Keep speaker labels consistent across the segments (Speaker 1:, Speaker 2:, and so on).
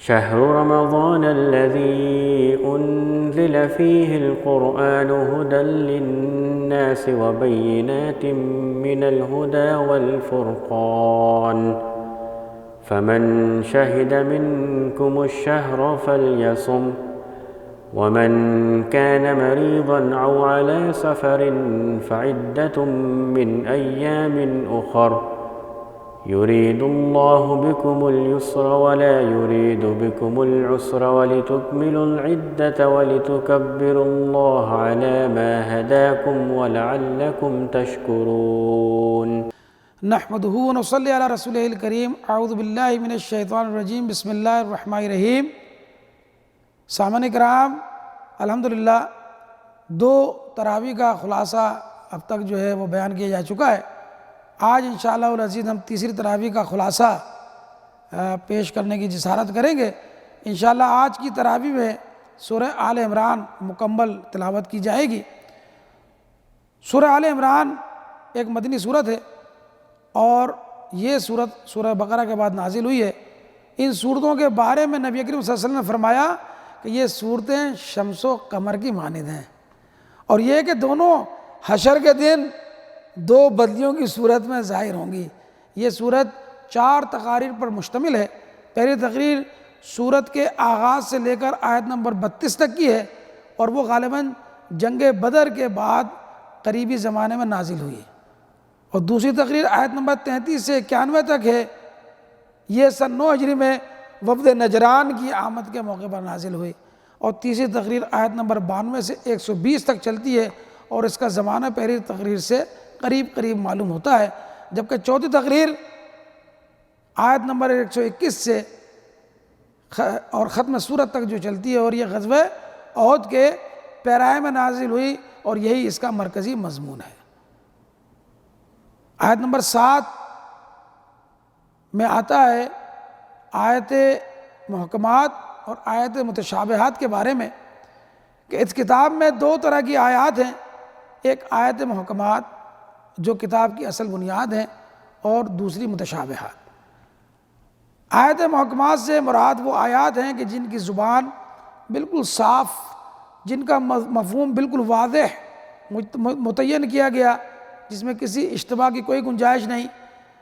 Speaker 1: شهر رمضان الذي أنزل فيه القرآن هدى للناس وبينات من الهدى والفرقان فمن شهد منكم الشهر فليصم ومن كان مريضا أو على سفر فعدة من أيام أخر يريد الله بكم اليسر ولا يريد بكم العسر ولتكملوا العدة ولتكبروا الله على ما هداكم ولعلكم تشكرون
Speaker 2: نحمده ونصلي على رسوله الكريم اعوذ باللہ من الشیطان الرجیم بسم اللہ الرحمن الرحیم۔ سامعین کرام، الحمدللہ دو تراویح کا خلاصہ اب تک جو ہے وہ بیان کیا جا چکا ہے۔ آج انشاءاللہ العزیز ہم تیسری تراویح کا خلاصہ پیش کرنے کی جسارت کریں گے۔ انشاءاللہ آج کی تراویح میں سورہ آل عمران مکمل تلاوت کی جائے گی۔ سورہ آل عمران ایک مدنی سورت ہے اور یہ سورت سورہ بقرہ کے بعد نازل ہوئی ہے۔ ان صورتوں کے بارے میں نبی کریم صلی اللہ علیہ وسلم نے فرمایا کہ یہ صورتیں شمس و قمر کی مانند ہیں، اور یہ کہ دونوں حشر کے دن دو بدلیوں کی صورت میں ظاہر ہوں گی۔ یہ صورت 4 تقاریر پر مشتمل ہے۔ پہلی تقریر صورت کے آغاز سے لے کر آیت نمبر 32 تک کی ہے، اور وہ غالباً جنگ بدر کے بعد قریبی زمانے میں نازل ہوئی، اور دوسری تقریر آیت نمبر 33 سے 91 تک ہے۔ یہ سن 9 ہجری میں وفد نجران کی آمد کے موقع پر نازل ہوئی، اور تیسری تقریر آیت نمبر 92 سے 120 تک چلتی ہے، اور اس کا زمانہ پہلی تقریر سے قریب معلوم ہوتا ہے، جبکہ چوتھی تقریر آیت نمبر 121 سے اور ختم سورت تک جو چلتی ہے، اور یہ غزوہ احد کے پیرائے میں نازل ہوئی، اور یہی اس کا مرکزی مضمون ہے۔ آیت نمبر 7 میں آتا ہے آیت محکمات اور آیت متشابہات کے بارے میں، کہ اس کتاب میں 2 طرح کی آیات ہیں۔ ایک آیت محکمات جو کتاب کی اصل بنیاد ہیں، اور دوسری متشابہات۔ آیت محکمات سے مراد وہ آیات ہیں کہ جن کی زبان بالکل صاف، جن کا مفہوم بالکل واضح متعین کیا گیا، جس میں کسی اشتباہ کی کوئی گنجائش نہیں،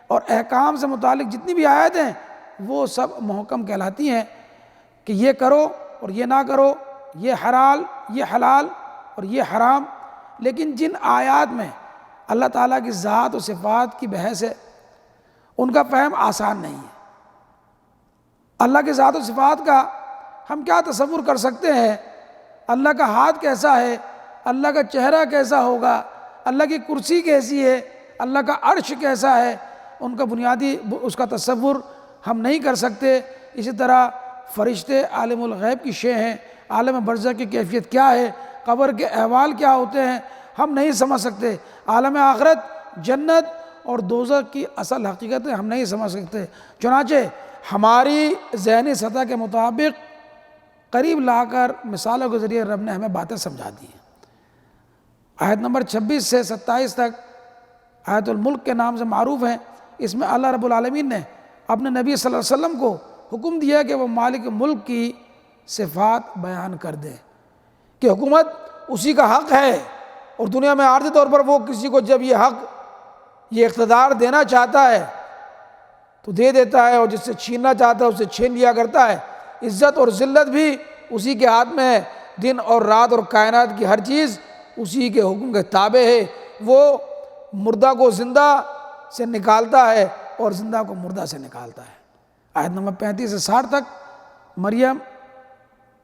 Speaker 2: اور احکام سے متعلق جتنی بھی آیات ہیں وہ سب محکم کہلاتی ہیں، کہ یہ کرو اور یہ نہ کرو، یہ حلال اور یہ حرام۔ لیکن جن آیات میں اللہ تعالیٰ کی ذات و صفات کی بحث ہے، ان کا فہم آسان نہیں ہے۔ اللہ کی ذات و صفات کا ہم کیا تصور کر سکتے ہیں؟ اللہ کا ہاتھ کیسا ہے؟ اللہ کا چہرہ کیسا ہوگا؟ اللہ کی کرسی کیسی ہے؟ اللہ کا عرش کیسا ہے؟ ان کا بنیادی اس کا تصور ہم نہیں کر سکتے۔ اسی طرح فرشتے عالم الغیب کی شے ہیں، عالم برزخ کی کیفیت کیا ہے، قبر کے احوال کیا ہوتے ہیں، ہم نہیں سمجھ سکتے۔ عالم آخرت، جنت اور دوزخ کی اصل حقیقتیں ہم نہیں سمجھ سکتے، چنانچہ ہماری ذہنی سطح کے مطابق قریب لا کر مثالوں کے ذریعے رب نے ہمیں باتیں سمجھا دی ہیں۔ آیت نمبر 26 سے 27 تک آیت الملک کے نام سے معروف ہیں۔ اس میں اللہ رب العالمین نے اپنے نبی صلی اللہ علیہ وسلم کو حکم دیا کہ وہ مالک ملک کی صفات بیان کر دے، کہ حکومت اسی کا حق ہے، اور دنیا میں عارضی طور پر وہ کسی کو جب یہ حق، یہ اقتدار دینا چاہتا ہے تو دے دیتا ہے، اور جس سے چھیننا چاہتا ہے اسے چھین لیا کرتا ہے۔ عزت اور ذلت بھی اسی کے ہاتھ میں ہے، دن اور رات اور کائنات کی ہر چیز اسی کے حکم کے تابع ہے۔ وہ مردہ کو زندہ سے نکالتا ہے اور زندہ کو مردہ سے نکالتا ہے۔ آیت نمبر 35 سے 60 تک مریم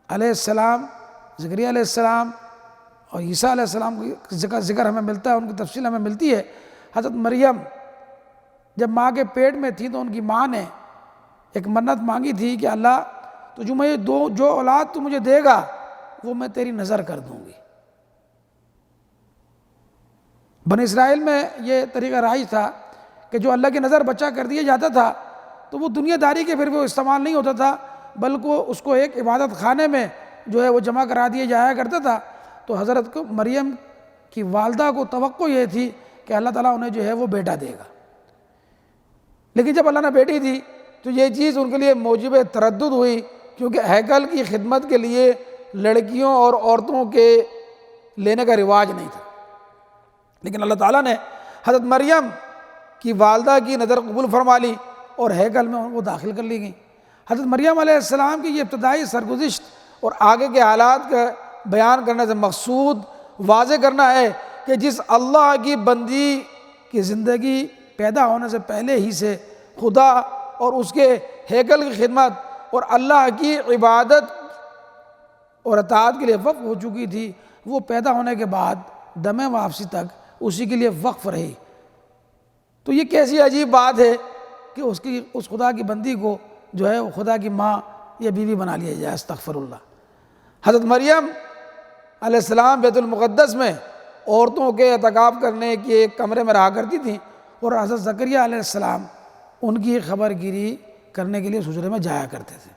Speaker 2: علیہ السلام، زکریا علیہ السلام اور عیسیٰ علیہ السلام کا ذکر ہمیں ملتا ہے، ان کی تفصیل ہمیں ملتی ہے۔ حضرت مریم جب ماں کے پیٹ میں تھی تو ان کی ماں نے ایک منت مانگی تھی کہ اللہ جو اولاد تو مجھے دے گا وہ میں تیری نظر کر دوں گی۔ بنی اسرائیل میں یہ طریقہ رائج تھا کہ جو اللہ کی نظر بچہ کر دیا جاتا تھا تو وہ دنیا داری کے پھر وہ استعمال نہیں ہوتا تھا، بلکہ اس کو ایک عبادت خانے میں جو ہے وہ جمع کرا دیا جایا کرتا تھا۔ تو حضرت کو مریم کی والدہ کو توقع یہ تھی کہ اللہ تعالیٰ انہیں جو ہے وہ بیٹا دے گا، لیکن جب اللہ نے بیٹی دی تو یہ چیز ان کے لیے موجب تردد ہوئی، کیونکہ ہیکل کی خدمت کے لیے لڑکیوں اور عورتوں کے لینے کا رواج نہیں تھا، لیکن اللہ تعالیٰ نے حضرت مریم کی والدہ کی نظر قبول فرما لی اور ہیکل میں ان کو داخل کر لی گئی۔ حضرت مریم علیہ السلام کی یہ ابتدائی سرگزشت اور آگے کے حالات کا بیان کرنے سے مقصود واضح کرنا ہے کہ جس اللہ کی بندی کی زندگی پیدا ہونے سے پہلے ہی سے خدا اور اس کے ہیکل کی خدمت اور اللہ کی عبادت اور اطاعت کے لیے وقف ہو چکی تھی، وہ پیدا ہونے کے بعد دم واپسی تک اسی کے لیے وقف رہی۔ تو یہ کیسی عجیب بات ہے کہ اس خدا کی بندی کو جو ہے وہ خدا کی ماں یا بیوی بنا لیا جائے، استغفر اللہ۔ حضرت مریم علیہ السلام بیت المقدس میں عورتوں کے اعتکاف کرنے کے ایک کمرے میں رہا کرتی تھیں، اور حضرت زکریا علیہ السلام ان کی خبر گیری کرنے کے لیے اس حجرے میں جایا کرتے تھے۔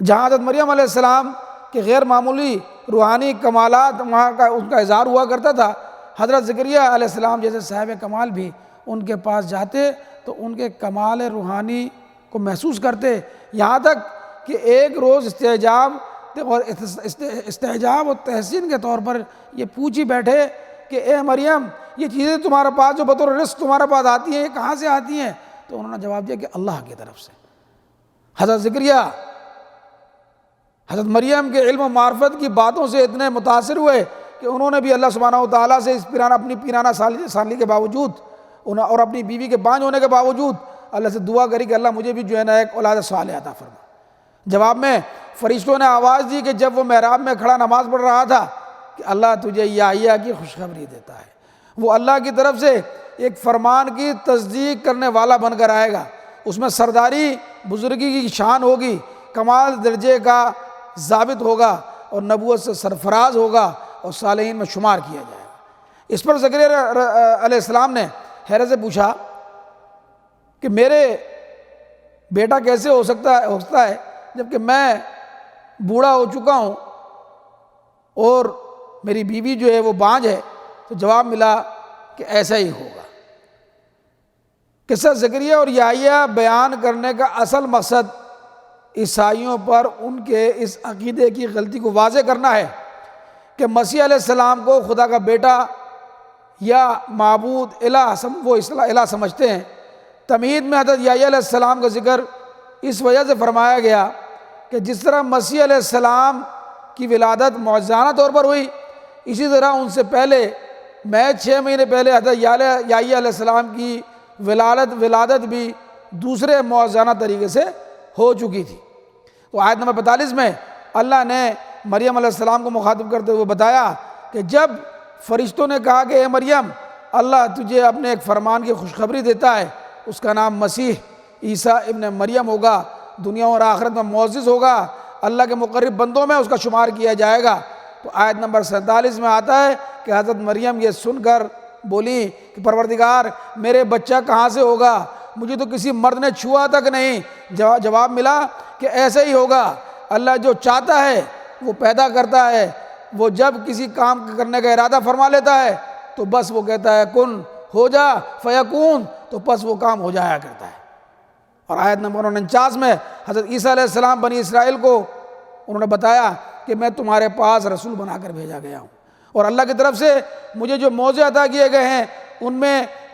Speaker 2: جہاں حضرت مریم علیہ السلام کے غیر معمولی روحانی کمالات وہاں کا ان کا اظہار ہوا کرتا تھا، حضرت زکریا علیہ السلام جیسے صاحب کمال بھی ان کے پاس جاتے تو ان کے کمال روحانی کو محسوس کرتے، یہاں تک کہ ایک روز استعجاب اور تحسین کے طور پر یہ پوچھ ہی بیٹھے کہ اے مریم، یہ چیزیں تمہارے پاس جو بطور رزق تمہارے پاس آتی ہیں یہ کہاں سے آتی ہیں؟ تو انہوں نے جواب دیا کہ اللہ کی طرف سے۔ حضرت زکریا حضرت مریم کے علم و معرفت کی باتوں سے اتنے متاثر ہوئے کہ انہوں نے بھی اللہ سبحانہ و تعالیٰ سے اپنی پیرانہ سالی کے باوجود اور اپنی بیوی کے بانجھ ہونے کے باوجود اللہ سے دعا کری کہ اللہ مجھے بھی جو ہے نا ایک اولاد صالح عطا فرما۔ جواب میں فرشتوں نے آواز دی کہ جب وہ محراب میں کھڑا نماز پڑھ رہا تھا کہ اللہ تجھے یحییٰ کی خوشخبری دیتا ہے، وہ اللہ کی طرف سے ایک فرمان کی تصدیق کرنے والا بن کر آئے گا، اس میں سرداری بزرگی کی شان ہوگی، کمال درجے کا ضابط ہوگا اور نبوت سے سرفراز ہوگا اور صالحین میں شمار کیا جائے گا۔ اس پر زکریا علیہ السلام نے حیرت سے پوچھا کہ میرے بیٹا کیسے ہو سکتا ہے جبکہ میں بوڑھا ہو چکا ہوں اور میری بیوی جو ہے وہ بانجھ ہے؟ تو جواب ملا کہ ایسا ہی ہوگا۔ قصہ زکریا اور یحییٰ بیان کرنے کا اصل مقصد عیسائیوں پر ان کے اس عقیدے کی غلطی کو واضح کرنا ہے کہ مسیح علیہ السلام کو خدا کا بیٹا یا معبود الہ سمجھتے ہیں۔ تمہید میں حضرت یحییٰ علیہ السلام کا ذکر اس وجہ سے فرمایا گیا کہ جس طرح مسیح علیہ السلام کی ولادت معجزانہ طور پر ہوئی، اسی طرح ان سے پہلے محض 6 مہینے پہلے حضرت یحییٰ علیہ السلام کی ولادت بھی دوسرے معجزانہ طریقے سے ہو چکی تھی۔ تو آیت نمبر 45 میں اللہ نے مریم علیہ السلام کو مخاطب کرتے ہوئے بتایا کہ جب فرشتوں نے کہا کہ اے مریم، اللہ تجھے اپنے ایک فرمان کی خوشخبری دیتا ہے، اس کا نام مسیح عیسیٰ ابن مریم ہوگا، دنیا اور آخرت میں معزز ہوگا، اللہ کے مقرب بندوں میں اس کا شمار کیا جائے گا۔ تو آیت نمبر 47 میں آتا ہے کہ حضرت مریم یہ سن کر بولی کہ پروردگار، میرے بچہ کہاں سے ہوگا؟ مجھے تو کسی مرد نے چھوا تک نہیں۔ جواب ملا کہ ایسا ہی ہوگا، اللہ جو چاہتا ہے وہ پیدا کرتا ہے، وہ جب کسی کام کرنے کا ارادہ فرما لیتا ہے تو بس وہ کہتا ہے کن ہو جا فیکون، تو بس وہ کام ہو جایا کرتا ہے۔ اور آیت نمبر 49 میں حضرت عیسیٰ علیہ السلام بنی اسرائیل کو انہوں نے بتایا کہ میں تمہارے پاس رسول بنا کر بھیجا گیا ہوں، اور اللہ کی طرف سے مجھے جو موضوع عطا کیے گئے ہیں ان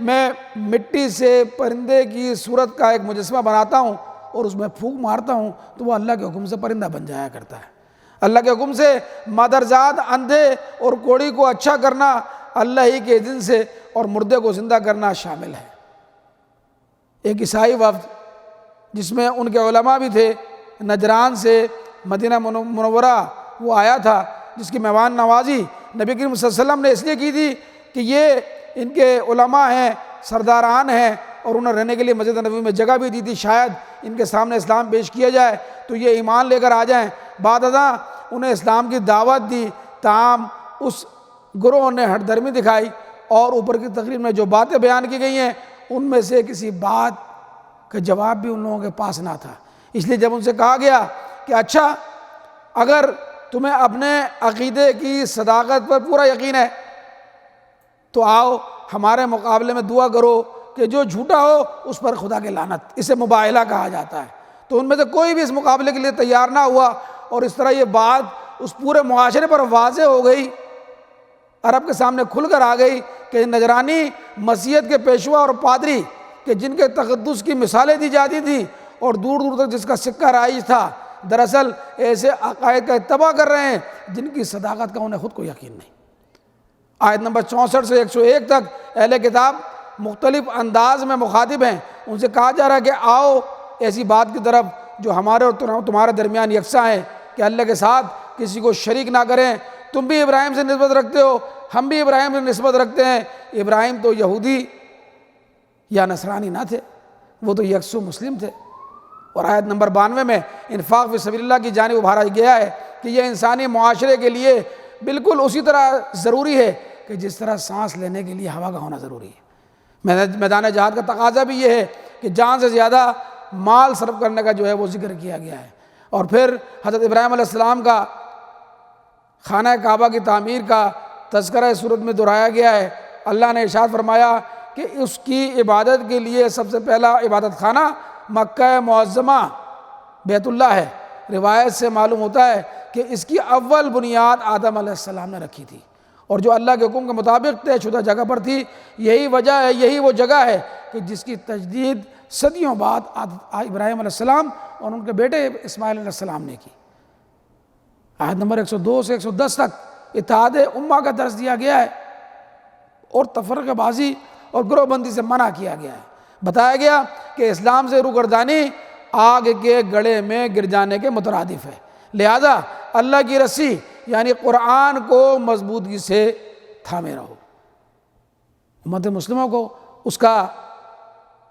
Speaker 2: میں مٹی سے پرندے کی صورت کا ایک مجسمہ بناتا ہوں اور اس میں پھونک مارتا ہوں تو وہ اللہ کے حکم سے پرندہ بن جایا کرتا ہے۔ اللہ کے حکم سے مادرزاد اندھے اور کوڑی کو اچھا کرنا اللہ ہی کے اذن سے، اور مردے کو زندہ کرنا شامل ہے۔ ایک عیسائی وفد جس میں ان کے علماء بھی تھے، نجران سے مدینہ منورہ وہ آیا تھا، جس کی مہمان نوازی نبی کریم صلی اللہ علیہ وسلم نے اس لیے کی تھی کہ یہ ان کے علماء ہیں، سرداران ہیں، اور انہیں رہنے کے لیے مسجد نبوی میں جگہ بھی دی تھی، شاید ان کے سامنے اسلام پیش کیا جائے تو یہ ایمان لے کر آ جائیں۔ بعد ازاں انہیں اسلام کی دعوت دی، تاہم اس گروہ نے ہٹ درمی دکھائی اور اوپر کی تقریر میں جو باتیں بیان کی گئی ہیں ان میں سے کسی بات کا جواب بھی ان لوگوں کے پاس نہ تھا۔ اس لیے جب ان سے کہا گیا کہ اچھا، اگر تمہیں اپنے عقیدے کی صداقت پر پورا یقین ہے تو آؤ ہمارے مقابلے میں دعا کرو کہ جو جھوٹا ہو اس پر خدا کی لعنت، اسے مباہلہ کہا جاتا ہے۔ تو ان میں سے کوئی بھی اس مقابلے کے لیے تیار نہ ہوا، اور اس طرح یہ بات اس پورے معاشرے پر واضح ہو گئی، عرب کے سامنے کھل کر آ گئی کہ نجرانی مسیحیت کے پیشوا اور پادری کہ جن کے تقدس کی مثالیں دی جاتی تھیں اور دور دور تک جس کا سکہ رائج تھا، دراصل ایسے عقائد کا اتباع کر رہے ہیں جن کی صداقت کا انہیں خود کو یقین نہیں۔ آیت نمبر 64 سے 101 تک اہل کتاب مختلف انداز میں مخاطب ہیں، ان سے کہا جا رہا ہے کہ آؤ ایسی بات کی طرف جو ہمارے اور تمہارے درمیان یکساں ہے کہ اللہ کے ساتھ کسی کو شریک نہ کریں۔ تم بھی ابراہیم سے نسبت رکھتے ہو، ہم بھی ابراہیم سے نسبت رکھتے ہیں۔ ابراہیم تو یہودی یا نصرانی نہ تھے، وہ تو یکسو مسلم تھے۔ اور آیت نمبر 92 میں انفاق فی سبیل اللہ کی جانب ابھارا گیا ہے کہ یہ انسانی معاشرے کے لیے بالکل اسی طرح ضروری ہے کہ جس طرح سانس لینے کے لیے ہوا کا ہونا ضروری ہے۔ میدان جہاد کا تقاضا بھی یہ ہے کہ جان سے زیادہ مال صرف کرنے کا جو ہے وہ ذکر کیا گیا ہے۔ اور پھر حضرت ابراہیم علیہ السلام کا خانہ کعبہ کی تعمیر کا تذکرہ اس صورت میں دہرایا گیا ہے۔ اللہ نے ارشاد فرمایا کہ اس کی عبادت کے لیے سب سے پہلا عبادت خانہ مکہ معظمہ بیت اللہ ہے۔ روایت سے معلوم ہوتا ہے کہ اس کی اول بنیاد آدم علیہ السلام نے رکھی تھی، اور جو اللہ کے حکم کے مطابق طے شدہ جگہ پر تھی، یہی وجہ ہے، یہی وہ جگہ ہے کہ جس کی تجدید صدیوں بعد ابراہیم علیہ السلام اور ان کے بیٹے اسماعیل علیہ السلام نے کی۔ آیت نمبر 102 سے 110 تک اتحاد امہ کا درس دیا گیا ہے اور تفرقہ بازی اور گروہ بندی سے منع کیا گیا ہے۔ بتایا گیا کہ اسلام سے روگردانی آگ کے گڑھے میں گر جانے کے مترادف ہے، لہذا اللہ کی رسی یعنی قرآن کو مضبوطی سے تھامے رہو۔ امت مسلموں کو اس کا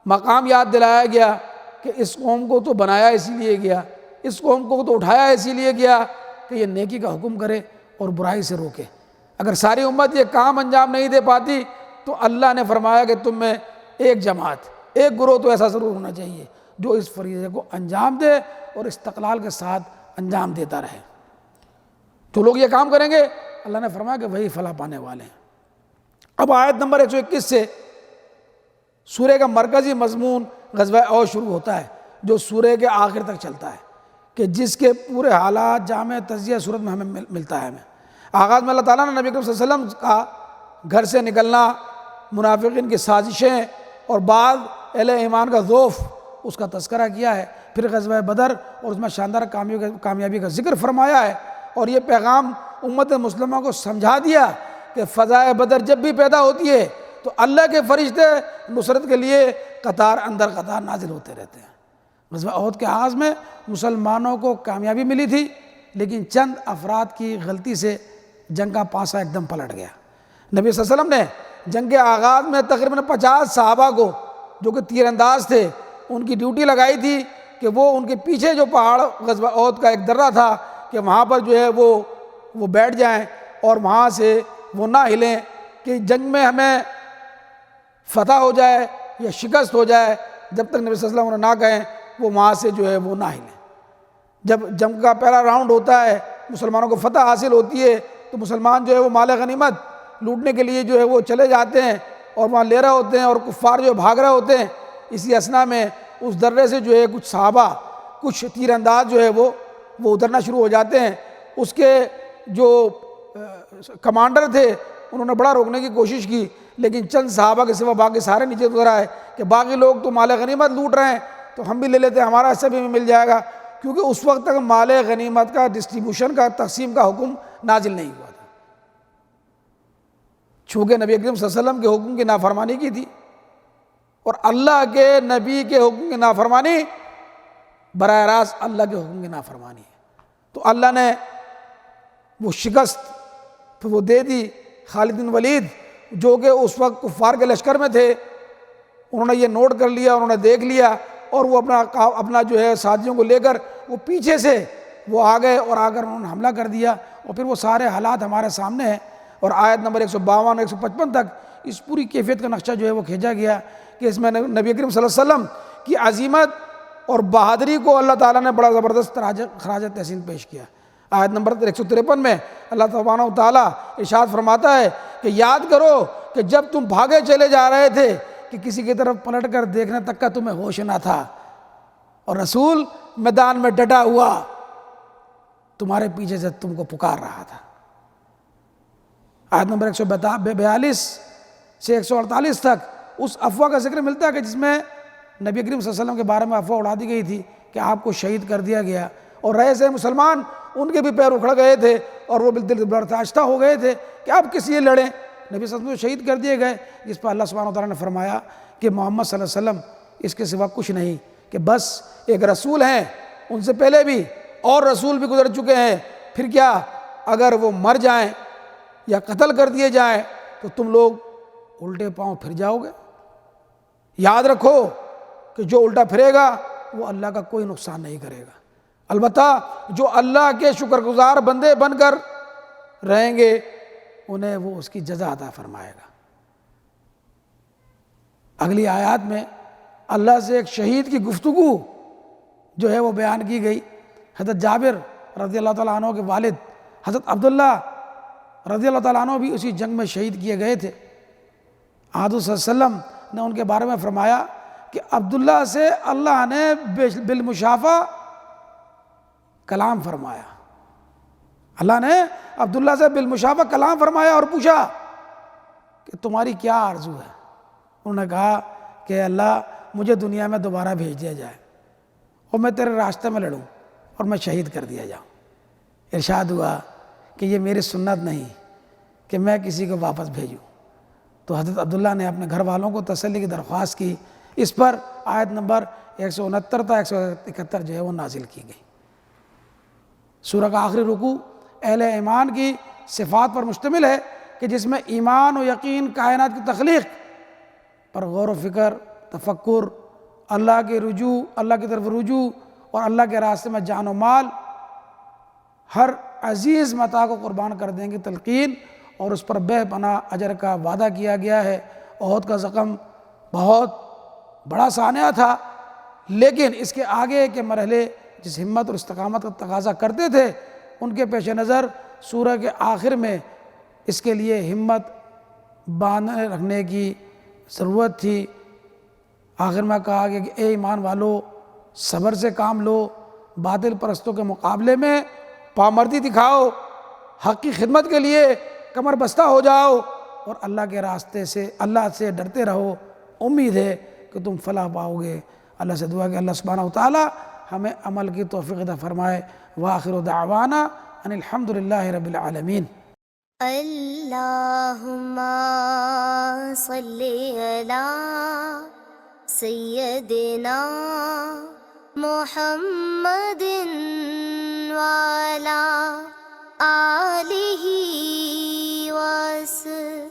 Speaker 2: مقام یاد دلایا گیا کہ اس قوم کو تو بنایا اسی لیے گیا، اس قوم کو تو اٹھایا اسی لیے گیا کہ یہ نیکی کا حکم کرے اور برائی سے روکے۔ اگر ساری امت یہ کام انجام نہیں دے پاتی تو اللہ نے فرمایا کہ تم میں ایک جماعت، ایک گروہ تو ایسا ضرور ہونا چاہیے جو اس فریضے کو انجام دے اور استقلال کے ساتھ انجام دیتا رہے۔ جو لوگ یہ کام کریں گے اللہ نے فرمایا کہ وہی فلاح پانے والے ہیں۔ اب آیت نمبر 121 سے سورہ کا مرکزی مضمون غزوہ احد شروع ہوتا ہے، جو سورہ کے آخر تک چلتا ہے، کہ جس کے پورے حالات جامع تجزیہ صورت میں ہمیں ملتا ہے۔ آغاز میں اللہ تعالیٰ نے نبی کریم صلی اللہ علیہ وسلم کا گھر سے نکلنا، منافقین کی سازشیں اور بعد اہل ایمان کا ذوف اس کا تذکرہ کیا ہے۔ پھر غزوہ بدر اور اس میں شاندار کامیابی کا ذکر فرمایا ہے، اور یہ پیغام امت مسلمہ کو سمجھا دیا کہ فضائے بدر جب بھی پیدا ہوتی ہے تو اللہ کے فرشتے نصرت کے لیے قطار اندر قطار نازل ہوتے رہتے ہیں۔ غزوہ احد کے آغاز میں مسلمانوں کو کامیابی ملی تھی، لیکن چند افراد کی غلطی سے جنگ کا پانسا ایک دم پلٹ گیا۔ نبی صلی اللہ علیہ وسلم نے جنگ کے آغاز میں تقریباً 50 صحابہ کو جو کہ تیر انداز تھے ان کی ڈیوٹی لگائی تھی کہ وہ ان کے پیچھے جو پہاڑ غزوہ احد کا ایک درہ تھا کہ وہاں پر جو ہے وہ بیٹھ جائیں اور وہاں سے وہ نہ ہلیں کہ جنگ میں ہمیں فتح ہو جائے یا شکست ہو جائے، جب تک نبی صلی اللہ علیہ وسلم نہ کہیں وہ وہاں سے جو ہے وہ نہ ہلیں۔ جب جنگ کا پہلا راؤنڈ ہوتا ہے، مسلمانوں کو فتح حاصل ہوتی ہے تو مسلمان جو ہے وہ مال غنیمت لوٹنے کے لیے جو ہے وہ چلے جاتے ہیں اور وہاں لے رہے ہوتے ہیں، اور کفار جو بھاگ رہے ہوتے ہیں۔ اسی اثنا میں اس درے سے جو ہے کچھ صحابہ، کچھ تیر انداز جو ہے وہ اترنا شروع ہو جاتے ہیں۔ اس کے جو کمانڈر تھے انہوں نے بڑا روکنے کی کوشش کی، لیکن چند صحابہ کے سوا باقی سارے نیچے اتر آئے کہ باقی لوگ تو مال غنیمت لوٹ رہے ہیں تو ہم بھی لے لیتے ہیں، ہمارا حصہ بھی مل جائے گا، کیونکہ اس وقت تک مال غنیمت کا ڈسٹریبیوشن کا تقسیم کا حکم نازل نہیں ہوا تھا، چونکہ نبی اکرم صلی اللہ علیہ وسلم کے حکم کی نافرمانی کی تھی، اور اللہ کے نبی کے حکم کی نافرمانی براہ راست اللہ کے حکم کی نافرمانی ہے۔ تو اللہ نے وہ شکست پھر وہ دے دی۔ خالد بن ولید جو کہ اس وقت کفار کے لشکر میں تھے، انہوں نے یہ نوٹ کر لیا، انہوں نے دیکھ لیا، اور وہ اپنا جو ہے ساتھیوں کو لے کر وہ پیچھے سے وہ آ گئے اور آ کر انہوں نے حملہ کر دیا، اور پھر وہ سارے حالات ہمارے سامنے ہیں۔ اور آیت نمبر 152 155 تک اس پوری کیفیت کا نقشہ جو ہے وہ کھینچا گیا کہ اس میں نبی کریم صلی اللہ علیہ وسلم کی عظیمت اور بہادری کو اللہ تعالیٰ نے بڑا زبردست خراج تحسین پیش کیا۔ آیت نمبر 153 میں اللہ تبارک و تعالیٰ ارشاد فرماتا ہے کہ یاد کرو کہ جب تم بھاگے چلے جا رہے تھے کہ کسی کی طرف پلٹ کر دیکھنے تک کا تمہیں ہوش نہ تھا، اور رسول میدان میں ڈٹا ہوا تمہارے پیچھے سے تم کو پکار رہا تھا۔ آیت نمبر 142 سے 148 تک اس افواہ کا ذکر ملتا ہے کہ جس میں نبی کریم صلی اللہ علیہ وسلم کے بارے میں افواہ اڑا دی گئی تھی کہ آپ کو شہید کر دیا گیا، اور رہے سے مسلمان ان کے بھی پیر اکھڑ گئے تھے اور وہ بالدل برتاشتہ ہو گئے تھے کہ آپ کس لیے لڑیں۔ نبی صلی اللہ علیہ وسلم شہید کر دیے گئے، جس پر اللہ سبحانہ وتعالیٰ نے فرمایا کہ محمد صلی اللہ علیہ وسلم اس کے سوا کچھ نہیں، کہ بس ایک رسول ہیں، ان سے پہلے بھی اور رسول بھی گزر چکے ہیں، پھر کیا اگر وہ مر جائیں یا قتل کر دیے جائیں تو تم لوگ الٹے پاؤں پھر جاؤ گے۔ یاد رکھو کہ جو الٹا پھرے گا وہ اللہ کا کوئی نقصان نہیں کرے گا، البتہ جو اللہ کے شکر گزار بندے بن کر رہیں گے انہیں وہ اس کی جزا عطا فرمائے گا۔ اگلی آیات میں اللہ سے ایک شہید کی گفتگو جو ہے وہ بیان کی گئی۔ حضرت جابر رضی اللہ تعالیٰ عنہ کے والد حضرت عبداللہ رضی اللہ تعالیٰ عنہ بھی اسی جنگ میں شہید کیے گئے تھے۔ حضور صلی اللہ علیہ وسلم نے ان کے بارے میں فرمایا کہ عبداللہ سے اللہ نے بالمشافہ کلام فرمایا، اللہ نے عبداللہ سے بالمشافہ کلام فرمایا اور پوچھا کہ تمہاری کیا آرزو ہے؟ انہوں نے کہا کہ اللہ مجھے دنیا میں دوبارہ بھیج دیا جائے اور میں تیرے راستے میں لڑوں اور میں شہید کر دیا جاؤں۔ ارشاد ہوا کہ یہ میری سنت نہیں کہ میں کسی کو واپس بھیجوں۔ تو حضرت عبداللہ نے اپنے گھر والوں کو تسلی کی درخواست کی۔ اس پر آیت نمبر 169 تا 171 جو ہے وہ نازل کی گئی۔ سورہ کا آخری رکوع اہل ایمان کی صفات پر مشتمل ہے کہ جس میں ایمان و یقین، کائنات کی تخلیق پر غور و فکر، تفکر، اللہ کی طرف رجوع اور اللہ کے راستے میں جان و مال، ہر عزیز متاع کو قربان کر دیں گے تلقین، اور اس پر بے پناہ اجر کا وعدہ کیا گیا ہے۔ احد کا زخم بہت بڑا سانحہ تھا، لیکن اس کے آگے کے مرحلے جس ہمت اور استقامت کا تقاضا کرتے تھے ان کے پیش نظر سورہ کے آخر میں اس کے لیے ہمت باندھے رکھنے کی ضرورت تھی۔ آخر میں کہا کہ اے ایمان والو صبر سے کام لو، باطل پرستوں کے مقابلے میں پامردی دکھاؤ، حق کی خدمت کے لیے کمر بستہ ہو جاؤ اور اللہ کے راستے سے اللہ سے ڈرتے رہو، امید ہے کہ تم فلاح پاؤ گے۔ اللہ سے دعا کہ اللہ سبحانہ وتعالی ہمیں عمل کی توفیق عطا فرمائے۔ وآخر دعوانا ان الحمدللہ رب العالمین۔
Speaker 3: اللہم صلی علی سیدنا محمد وعلی آلہ وصحبہ